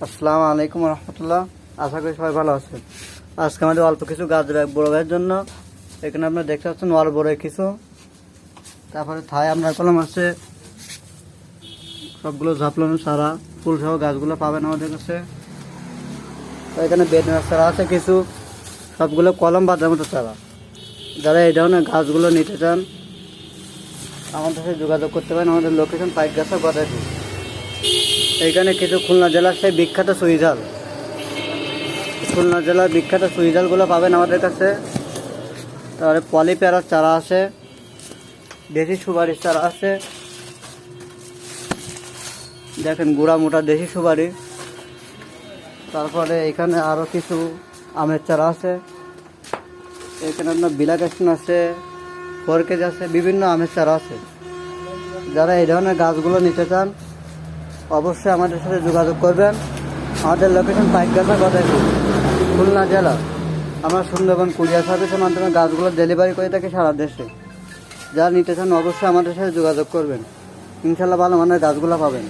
আসসালামু আলাইকুম রহমতুল্লাহ। আশা করি সবাই ভালো আছেন। আজকে আমাদের অল্প কিছু গাছ বড় গাছের জন্য এখানে আপনারা দেখতে পাচ্ছেন অল্প বড় কিছু, তারপরে থাই আপনার কলম আছে, সবগুলো ঝাপলানো সারা ফুল সহ গাছগুলো পাবেন আমাদের কাছে। এখানে বেদনার চারা আছে কিছু, সবগুলো কলম বাঁধার মতো চারা। যারা এই ধরনের গাছগুলো নিতে চান আমাদের সাথে যোগাযোগ করতে পারেন। আমাদের লোকেশন পাইকগাছা গদাইপুর। এইখানে কিছু খুলনা জেলার সেই বিখ্যাত সুইঝাল, খুলনা জেলার বিখ্যাত সুইঝালগুলো পাবেন আমাদের কাছে। তারপরে পলি পেয়ারার চারা আছে, দেশি সুপারির চারা আছে, দেখেন গুড়া মোটা দেশি সুপারি। তারপরে এখানে আরও কিছু আমের চারা আছে, এখানে আপনার বিলাকেশন আছে, ফরকেজ আছে, বিভিন্ন আমের চারা আছে। যারা এই ধরনের গাছগুলো নিতে চান অবশ্যই আমাদের সাথে যোগাযোগ করবেন। আমাদের লোকেশন পাইকগাছা গদাইপুর, খুলনা জেলা। আমরা সুন্দরবন কুরিয়ার সার্ভিসের মাধ্যমে গাছগুলো ডেলিভারি করে থাকি সারা দেশে। যারা নিতে চান অবশ্যই আমাদের সাথে যোগাযোগ করবেন। ইনশাল্লাহ ভালো মানের গাছগুলো পাবেন।